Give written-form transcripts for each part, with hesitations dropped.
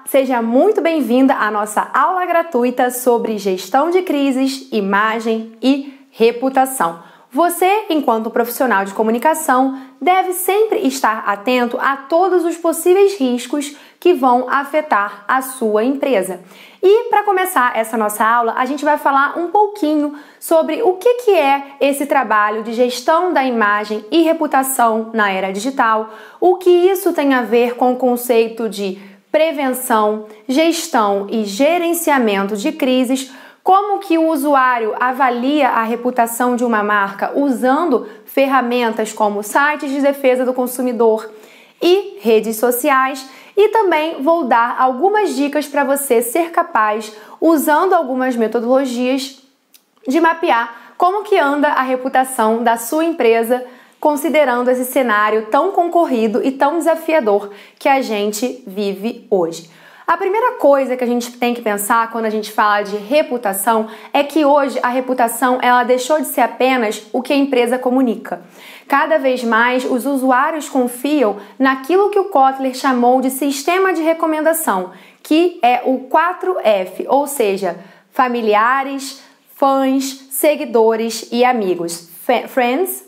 seja muito bem-vinda à nossa aula gratuita sobre gestão de crises, imagem e reputação. Você, enquanto profissional de comunicação, deve sempre estar atento a todos os possíveis riscos que vão afetar a sua empresa. E para começar essa nossa aula, a gente vai falar um pouquinho sobre o que é esse trabalho de gestão da imagem e reputação na era digital, o que isso tem a ver com o conceito de prevenção, gestão e gerenciamento de crises, como que o usuário avalia a reputação de uma marca usando ferramentas como sites de defesa do consumidor e redes sociais, e também vou dar algumas dicas para você ser capaz, usando algumas metodologias, de mapear como que anda a reputação da sua empresa, considerando esse cenário tão concorrido e tão desafiador que a gente vive hoje. A primeira coisa que a gente tem que pensar quando a gente fala de reputação é que hoje a reputação ela deixou de ser apenas o que a empresa comunica. Cada vez mais os usuários confiam naquilo que o Kotler chamou de sistema de recomendação, que é o 4F, ou seja, familiares, fãs, seguidores e amigos. Friends,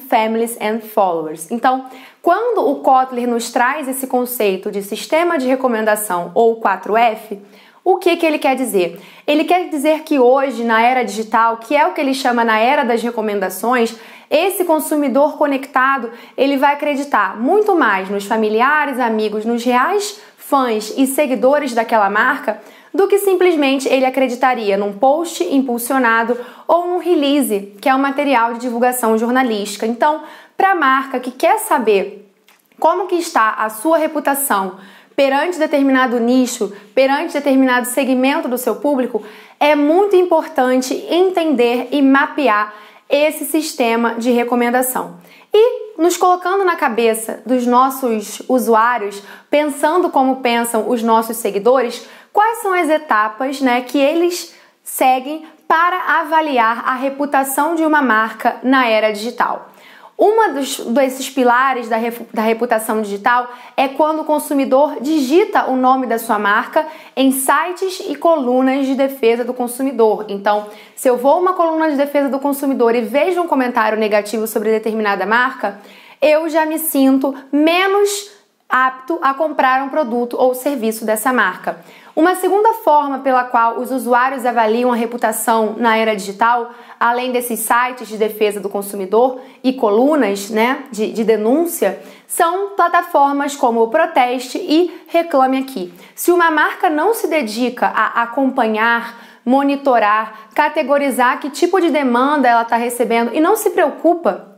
families and followers. Então, quando o Kotler nos traz esse conceito de sistema de recomendação ou 4F, o que ele quer dizer? Ele quer dizer que hoje, na era digital, que é o que ele chama na era das recomendações, esse consumidor conectado, ele vai acreditar muito mais nos familiares, amigos, nos reais fãs e seguidores daquela marca, do que simplesmente ele acreditaria num post impulsionado ou num release, que é um material de divulgação jornalística. Então, para a marca que quer saber como que está a sua reputação perante determinado nicho, perante determinado segmento do seu público, é muito importante entender e mapear esse sistema de recomendação. E nos colocando na cabeça dos nossos usuários, pensando como pensam os nossos seguidores, quais são as etapas, que eles seguem para avaliar a reputação de uma marca na era digital? Desses pilares da reputação digital é quando o consumidor digita o nome da sua marca em sites e colunas de defesa do consumidor. Então, se eu vou a uma coluna de defesa do consumidor e vejo um comentário negativo sobre determinada marca, eu já me sinto menos apto a comprar um produto ou serviço dessa marca. Uma segunda forma pela qual os usuários avaliam a reputação na era digital, além desses sites de defesa do consumidor e colunas de denúncia, são plataformas como o Proteste e Reclame Aqui. Se uma marca não se dedica a acompanhar, monitorar, categorizar que tipo de demanda ela está recebendo e não se preocupa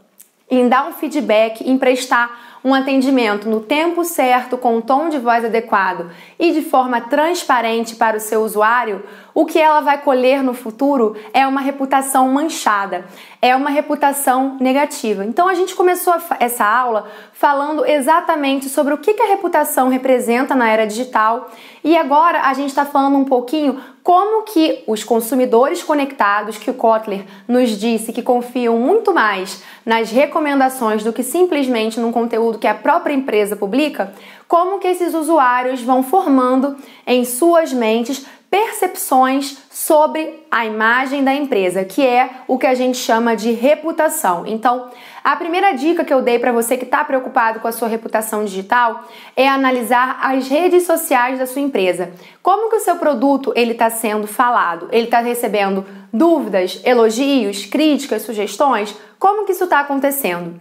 em dar um feedback, em prestar um atendimento no tempo certo, com um tom de voz adequado e de forma transparente para o seu usuário, o que ela vai colher no futuro é uma reputação manchada, é uma reputação negativa. Então a gente começou essa aula falando exatamente sobre o que a reputação representa na era digital e agora a gente está falando um pouquinho como que os consumidores conectados, que o Kotler nos disse que confiam muito mais nas recomendações do que simplesmente num conteúdo que a própria empresa publica, como que esses usuários vão formando em suas mentes percepções sobre a imagem da empresa, que é o que a gente chama de reputação. Então, a primeira dica que eu dei para você que está preocupado com a sua reputação digital é analisar as redes sociais da sua empresa. Como que o seu produto ele está sendo falado? Ele está recebendo dúvidas, elogios, críticas, sugestões? Como que isso está acontecendo?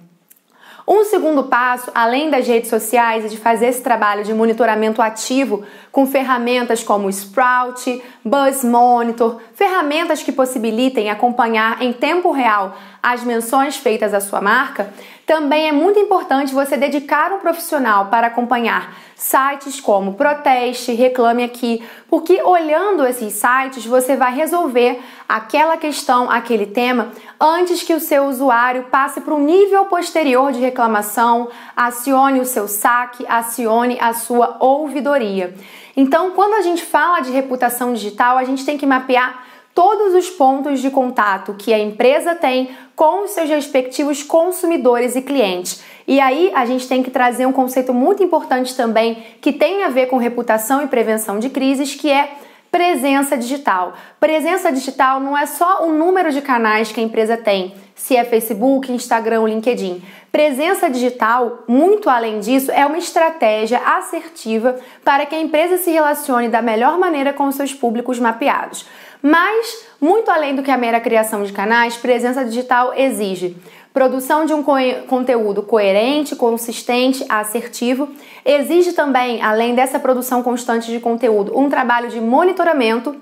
Um segundo passo, além das redes sociais, é de fazer esse trabalho de monitoramento ativo com ferramentas como Sprout, Buzz Monitor, ferramentas que possibilitem acompanhar em tempo real as menções feitas à sua marca. Também é muito importante você dedicar um profissional para acompanhar sites como Proteste, Reclame Aqui, porque olhando esses sites você vai resolver aquela questão, aquele tema, antes que o seu usuário passe para um nível posterior de reclamação, acione o seu saque, acione a sua ouvidoria. Então, quando a gente fala de reputação digital, a gente tem que mapear todos os pontos de contato que a empresa tem com os seus respectivos consumidores e clientes. E aí a gente tem que trazer um conceito muito importante também que tem a ver com reputação e prevenção de crises, que é presença digital. Presença digital não é só o número de canais que a empresa tem, se é Facebook, Instagram, LinkedIn. Presença digital, muito além disso, é uma estratégia assertiva para que a empresa se relacione da melhor maneira com os seus públicos mapeados. Mas, muito além do que a mera criação de canais, presença digital exige produção de um conteúdo coerente, consistente, assertivo. Exige também, além dessa produção constante de conteúdo, um trabalho de monitoramento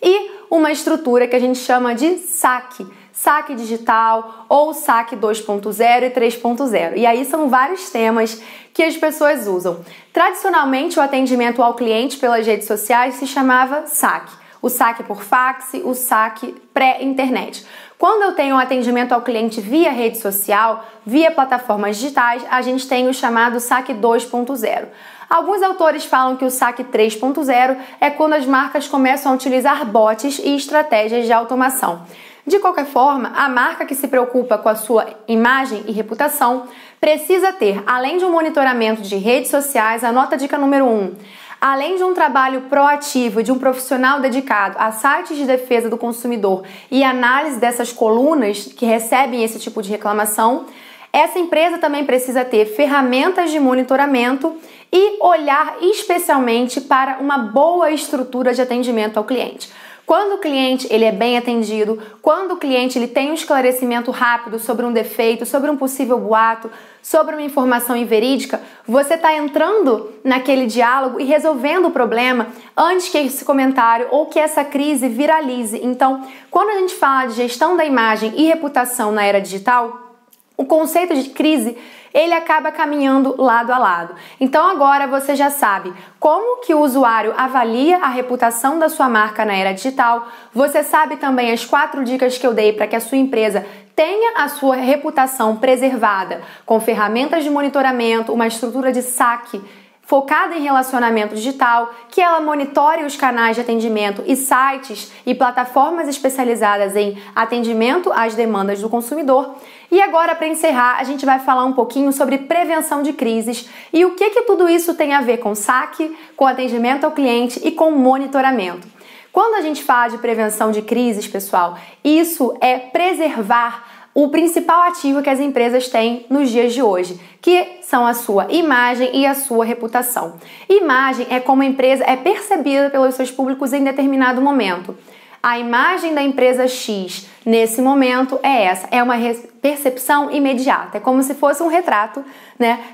e uma estrutura que a gente chama de saque digital ou saque 2.0 e 3.0. E aí são vários temas que as pessoas usam. Tradicionalmente, o atendimento ao cliente pelas redes sociais se chamava saque. O saque por fax, o saque pré-internet. Quando eu tenho um atendimento ao cliente via rede social, via plataformas digitais, a gente tem o chamado saque 2.0. Alguns autores falam que o saque 3.0 é quando as marcas começam a utilizar bots e estratégias de automação. De qualquer forma, a marca que se preocupa com a sua imagem e reputação precisa ter, além de um monitoramento de redes sociais, anota a dica número 1, além de um trabalho proativo de um profissional dedicado a sites de defesa do consumidor e análise dessas colunas que recebem esse tipo de reclamação, essa empresa também precisa ter ferramentas de monitoramento e olhar especialmente para uma boa estrutura de atendimento ao cliente. Quando o cliente ele é bem atendido, quando o cliente ele tem um esclarecimento rápido sobre um defeito, sobre um possível boato, sobre uma informação inverídica, você está entrando naquele diálogo e resolvendo o problema antes que esse comentário ou que essa crise viralize. Então, quando a gente fala de gestão da imagem e reputação na era digital, o conceito de crise ele acaba caminhando lado a lado. Então agora você já sabe como que o usuário avalia a reputação da sua marca na era digital. Você sabe também as 4 dicas que eu dei para que a sua empresa tenha a sua reputação preservada com ferramentas de monitoramento, uma estrutura de saque focada em relacionamento digital, que ela monitore os canais de atendimento e sites e plataformas especializadas em atendimento às demandas do consumidor. E agora, para encerrar, a gente vai falar um pouquinho sobre prevenção de crises e o que tudo isso tem a ver com saque, com atendimento ao cliente e com monitoramento. Quando a gente fala de prevenção de crises, pessoal, isso é preservar o principal ativo que as empresas têm nos dias de hoje, que são a sua imagem e a sua reputação. Imagem é como a empresa é percebida pelos seus públicos em determinado momento. A imagem da empresa X nesse momento é essa, é uma percepção imediata, é como se fosse um retrato,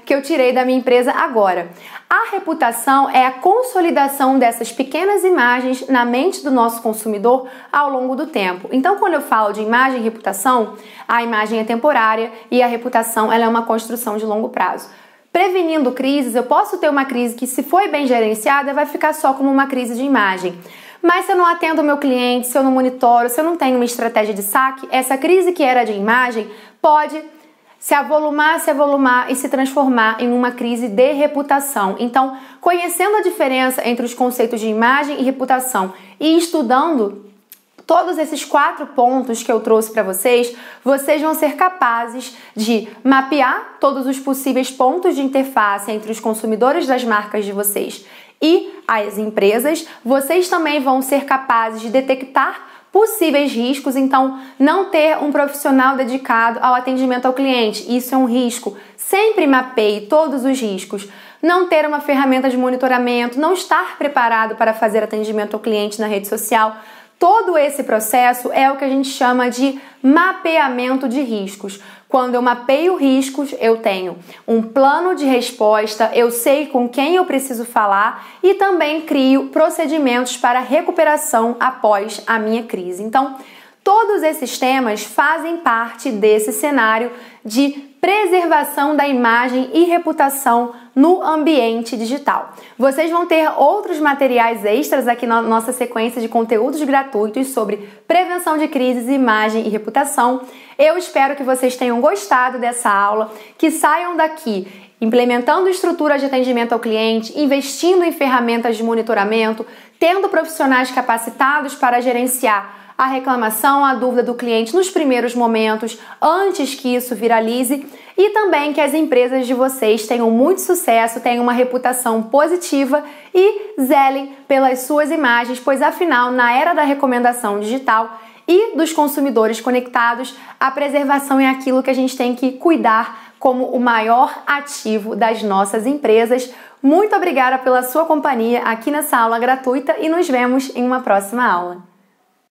que eu tirei da minha empresa agora. A reputação é a consolidação dessas pequenas imagens na mente do nosso consumidor ao longo do tempo. Então, quando eu falo de imagem e reputação, a imagem é temporária e a reputação ela é uma construção de longo prazo. Prevenindo crises, eu posso ter uma crise que, se for bem gerenciada, vai ficar só como uma crise de imagem. Mas se eu não atendo o meu cliente, se eu não monitoro, se eu não tenho uma estratégia de saque, essa crise que era de imagem pode se avolumar e se transformar em uma crise de reputação. Então, conhecendo a diferença entre os conceitos de imagem e reputação e estudando todos esses 4 pontos que eu trouxe para vocês, vocês vão ser capazes de mapear todos os possíveis pontos de interface entre os consumidores das marcas de vocês e as empresas. Vocês também vão ser capazes de detectar possíveis riscos, então não ter um profissional dedicado ao atendimento ao cliente, isso é um risco. Sempre mapeie todos os riscos. Não ter uma ferramenta de monitoramento, não estar preparado para fazer atendimento ao cliente na rede social. Todo esse processo é o que a gente chama de mapeamento de riscos. Quando eu mapeio riscos, eu tenho um plano de resposta, eu sei com quem eu preciso falar e também crio procedimentos para recuperação após a minha crise. Então, todos esses temas fazem parte desse cenário de preservação da imagem e reputação no ambiente digital. Vocês vão ter outros materiais extras aqui na nossa sequência de conteúdos gratuitos sobre prevenção de crises, imagem e reputação. Eu espero que vocês tenham gostado dessa aula, que saiam daqui implementando estruturas de atendimento ao cliente, investindo em ferramentas de monitoramento, tendo profissionais capacitados para gerenciar a reclamação, a dúvida do cliente nos primeiros momentos, antes que isso viralize, e também que as empresas de vocês tenham muito sucesso, tenham uma reputação positiva e zelem pelas suas imagens, pois afinal, na era da recomendação digital e dos consumidores conectados, a preservação é aquilo que a gente tem que cuidar como o maior ativo das nossas empresas. Muito obrigada pela sua companhia aqui nessa aula gratuita e nos vemos em uma próxima aula.